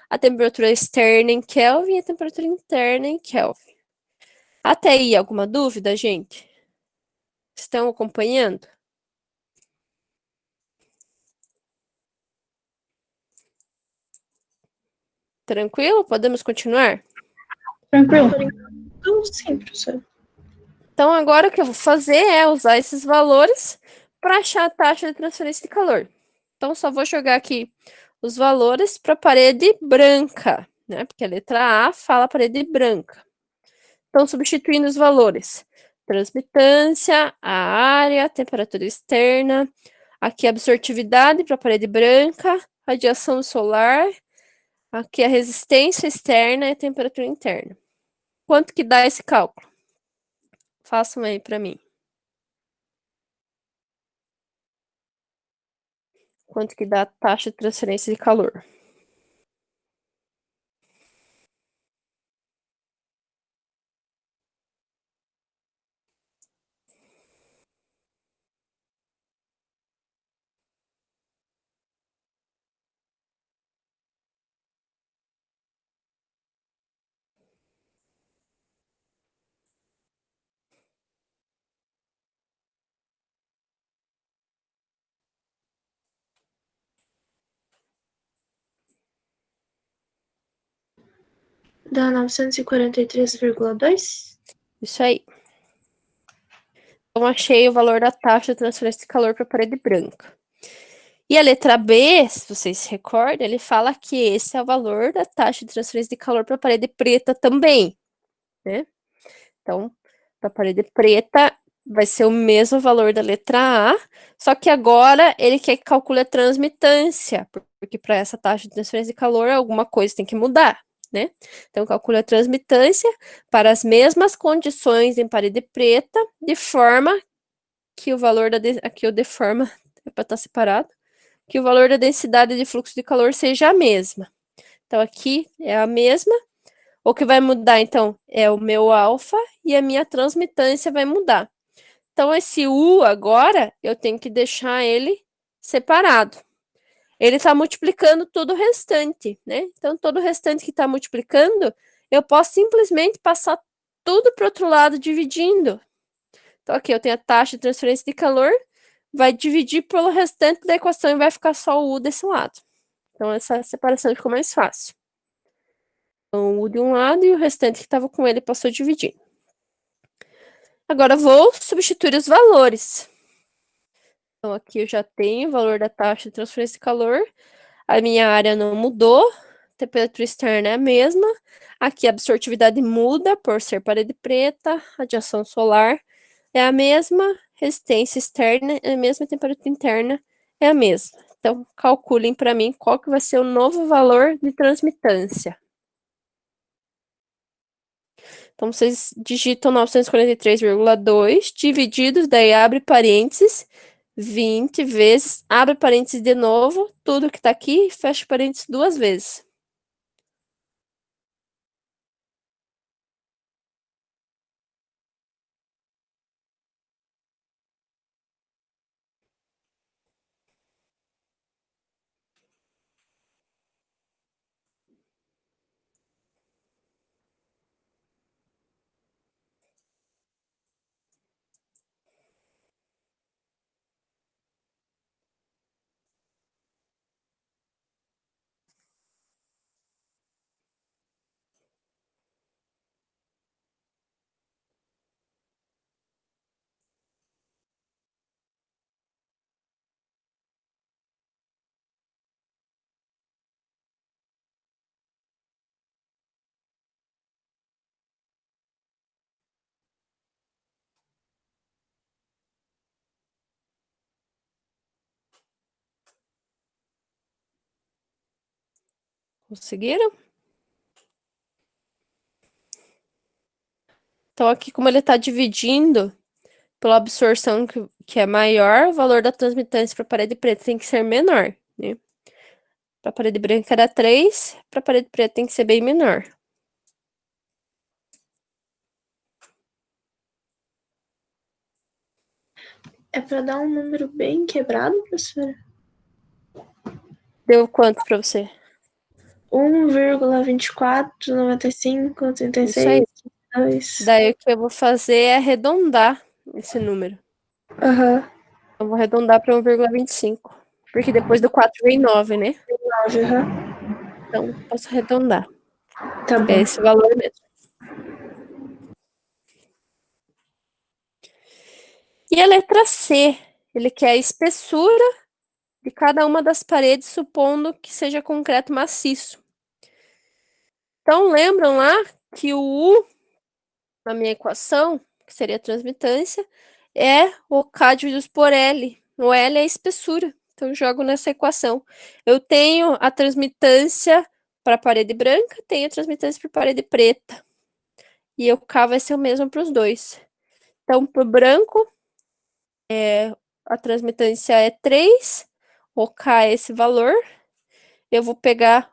Speaker 1: a temperatura externa em Kelvin e a temperatura interna em Kelvin. Até aí, alguma dúvida, gente? Estão acompanhando? Tranquilo? Podemos continuar?
Speaker 2: Tranquilo. Tudo sim, professor.
Speaker 1: Então, agora o que eu vou fazer é usar esses valores para achar a taxa de transferência de calor. Então, só vou jogar aqui os valores para a parede branca, né? Porque a letra A fala parede branca. Então, substituindo os valores. Transmitância, a área, temperatura externa. Aqui a absortividade para a parede branca, radiação solar. Aqui a resistência externa e a temperatura interna. Quanto que dá esse cálculo? Façam aí para mim. Quanto que dá a taxa de transferência de calor?
Speaker 2: Dá 943,2?
Speaker 1: Isso aí. Então, achei o valor da taxa de transferência de calor para a parede branca. E a letra B, se vocês se recordam, ele fala que esse é o valor da taxa de transferência de calor para a parede preta também, né? Então, para a parede preta, vai ser o mesmo valor da letra A, só que agora ele quer que calcule a transmitância, porque para essa taxa de transferência de calor, alguma coisa tem que mudar, né? Então, calcule a transmitância para as mesmas condições em parede preta, de forma que o valor da... Aqui eu de forma, é para estar separado, que o valor da densidade de fluxo de calor seja a mesma. Então, aqui é a mesma. O que vai mudar, então, é o meu alfa e a minha transmitância vai mudar. Então, esse U agora, eu tenho que deixar ele separado. Ele está multiplicando todo o restante, né? Então, todo o restante que está multiplicando, eu posso simplesmente passar tudo para o outro lado dividindo. Então, aqui eu tenho a taxa de transferência de calor, vai dividir pelo restante da equação e vai ficar só o U desse lado. Então, essa separação ficou mais fácil. Então, o U de um lado e o restante que estava com ele passou dividindo. Agora, vou substituir os valores. Então, aqui eu já tenho o valor da taxa de transferência de calor. A minha área não mudou. A temperatura externa é a mesma. Aqui a absortividade muda por ser parede preta. Radiação solar é a mesma. Resistência externa é a mesma. Temperatura interna é a mesma. Então, calculem para mim qual que vai ser o novo valor de transmitância. Então, vocês digitam 943,2 divididos, daí abre parênteses, 20 vezes, abre parênteses de novo, tudo que está aqui, fecha parênteses 2 vezes. Conseguiram? Então, aqui, como ele está dividindo pela absorção que é maior, o valor da transmitância para a parede preta tem que ser menor, né? Para a parede branca era 3, para a parede preta tem que ser bem menor.
Speaker 2: É para dar um número bem quebrado, professora?
Speaker 1: Deu quanto para você?
Speaker 2: 1,2495,
Speaker 1: Isso aí.
Speaker 2: 36, 2.
Speaker 1: Daí o que eu vou fazer é arredondar esse número.
Speaker 2: Aham.
Speaker 1: Eu vou arredondar para 1,25. Porque depois do 4 vem 9, né?
Speaker 2: 9, aham.
Speaker 1: Então, posso arredondar.
Speaker 2: Tá bom.
Speaker 1: É esse valor mesmo. E a letra C, ele quer a espessura de cada uma das paredes, supondo que seja concreto maciço. Então, lembram lá que o U, na minha equação, que seria a transmitância, é o K dividido por L. O L é a espessura. Então, eu jogo nessa equação. Eu tenho a transmitância para a parede branca, tenho a transmitância para a parede preta. E o K vai ser o mesmo para os dois. Então, para o branco, a transmitância é 3, o K é esse valor. Eu vou pegar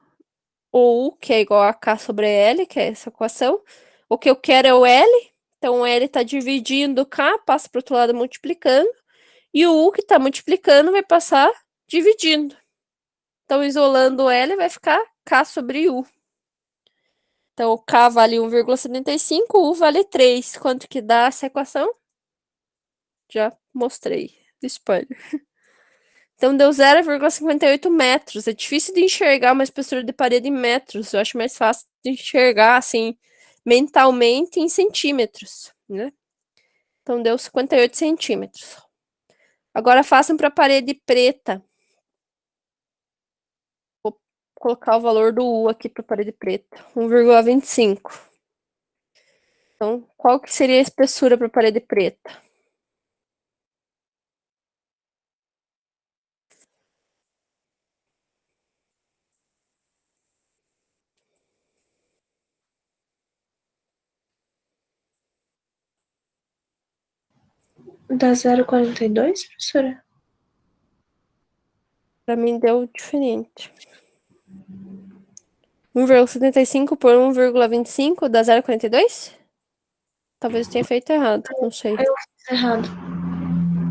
Speaker 1: o U, que é igual a K sobre L, que é essa equação. O que eu quero é o L, então o L está dividindo o K, passa para o outro lado multiplicando, e o U que está multiplicando vai passar dividindo. Então, isolando o L, vai ficar K sobre U. Então, o K vale 1,75, o U vale 3. Quanto que dá essa equação? Já mostrei. Spoiler. Então, deu 0,58 metros. É difícil de enxergar uma espessura de parede em metros. Eu acho mais fácil de enxergar, assim, mentalmente em centímetros, né? Então, deu 58 centímetros. Agora, façam para a parede preta. Vou colocar o valor do U aqui para a parede preta. 1,25. Então, qual que seria a espessura para a parede preta?
Speaker 2: Dá 0,42, professora?
Speaker 1: Para mim, deu diferente. 1,75 por 1,25 dá 0,42? Talvez eu tenha feito errado, não sei.
Speaker 2: Eu fiz errado.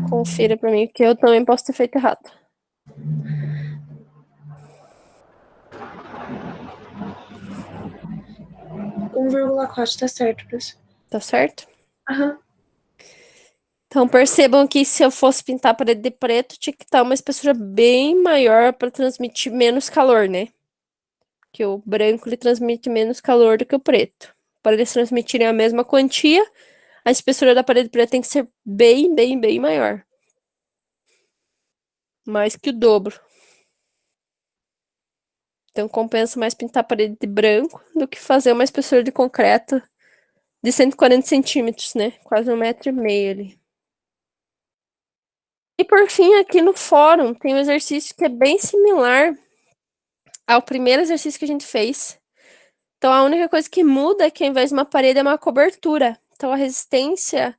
Speaker 1: Confira pra mim, que eu também posso ter feito errado.
Speaker 2: 1,4 tá certo, professora.
Speaker 1: Tá certo?
Speaker 2: Aham.
Speaker 1: Então percebam que se eu fosse pintar a parede de preto, tinha que estar uma espessura bem maior para transmitir menos calor, né? Que o branco ele transmite menos calor do que o preto. Para eles transmitirem a mesma quantia, a espessura da parede preta tem que ser bem, bem, bem maior. Mais que o dobro. Então compensa mais pintar a parede de branco do que fazer uma espessura de concreto de 140 centímetros, né? Quase 1,5 m ali. E por fim, aqui no fórum, tem um exercício que é bem similar ao primeiro exercício que a gente fez. Então, a única coisa que muda é que, ao invés de uma parede, é uma cobertura. Então, a resistência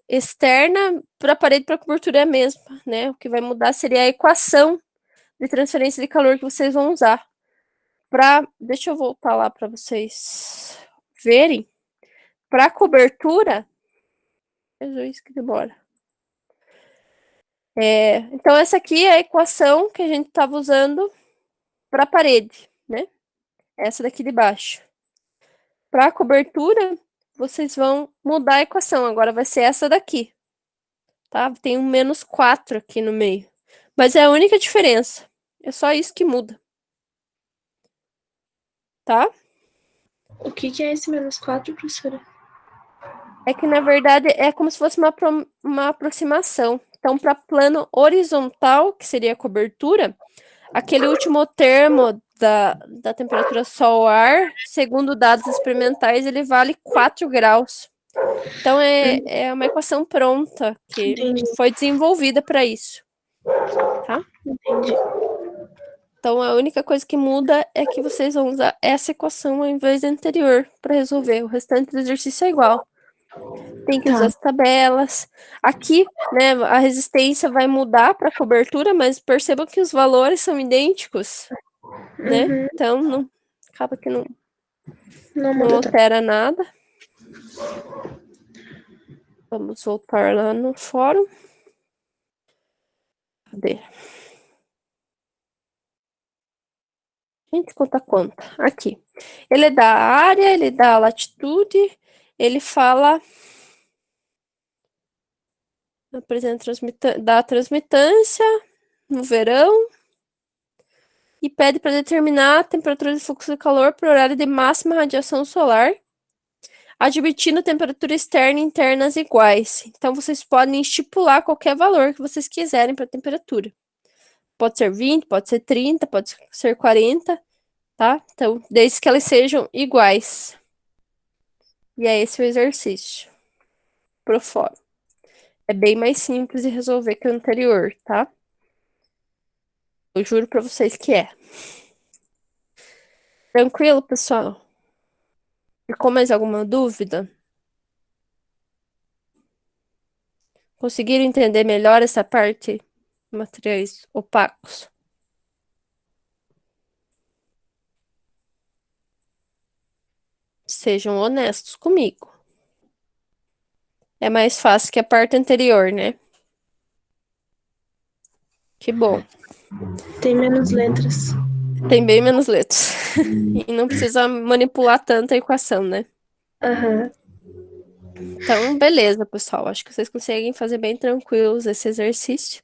Speaker 1: externa para a parede para a cobertura é a mesma, né? O que vai mudar seria a equação de transferência de calor que vocês vão usar. Deixa eu voltar lá para vocês verem. Para a cobertura... Jesus, que demora. Então, essa aqui é a equação que a gente estava usando para a parede, né? Essa daqui de baixo. Para a cobertura, vocês vão mudar a equação. Agora vai ser essa daqui. Tá? Tem um -4 aqui no meio. Mas é a única diferença. É só isso que muda. Tá?
Speaker 2: O que é esse -4, professora?
Speaker 1: É que, na verdade, é como se fosse uma aproximação. Então, para plano horizontal, que seria a cobertura, aquele último termo da temperatura sol-ar, segundo dados experimentais, ele vale 4 graus. Então, é uma equação pronta, que
Speaker 2: Entendi.
Speaker 1: foi desenvolvida para isso. Tá?
Speaker 2: Entendi.
Speaker 1: Então, a única coisa que muda é que vocês vão usar essa equação ao invés da anterior para resolver. O restante do exercício é igual. Tem que usar as tabelas. Aqui, né, a resistência vai mudar para a cobertura, mas percebam que os valores são idênticos, né? Então, não, acaba que não altera nada. Vamos voltar lá no fórum. Cadê? Gente, conta. Aqui. Ele dá a área, ele dá a latitude, ele fala... dá a transmitância no verão e pede para determinar a temperatura de fluxo de calor por horário de máxima radiação solar, admitindo temperatura externa e internas iguais. Então, vocês podem estipular qualquer valor que vocês quiserem para a temperatura. Pode ser 20, pode ser 30, pode ser 40, tá? Então, desde que elas sejam iguais. E é esse o exercício pro fórum. É bem mais simples de resolver que o anterior, tá? Eu juro pra vocês que é. Tranquilo, pessoal? Ficou mais alguma dúvida? Conseguiram entender melhor essa parte? Materiais opacos. Sejam honestos comigo. É mais fácil que a parte anterior, né? Que bom.
Speaker 2: Tem menos letras.
Speaker 1: Tem bem menos letras. E não precisa manipular tanto a equação, né? Então, beleza, pessoal. Acho que vocês conseguem fazer bem tranquilos esse exercício.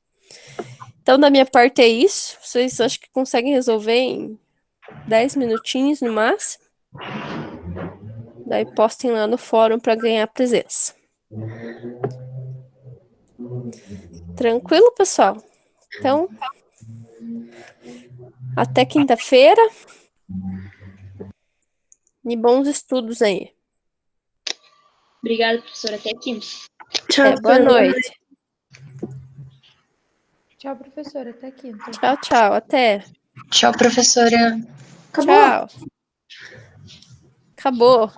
Speaker 1: Então, da minha parte é isso. Vocês acho que conseguem resolver em 10 minutinhos no máximo. Daí postem lá no fórum para ganhar presença. Tranquilo, pessoal? Então, até quinta-feira. E bons estudos aí.
Speaker 4: Obrigada, professora. Até aqui.
Speaker 2: Tchau,
Speaker 1: Boa noite.
Speaker 3: Tchau, professora. Até aqui.
Speaker 1: Tchau. Até.
Speaker 5: Tchau, professora.
Speaker 2: Acabou.
Speaker 1: Tchau. Acabou.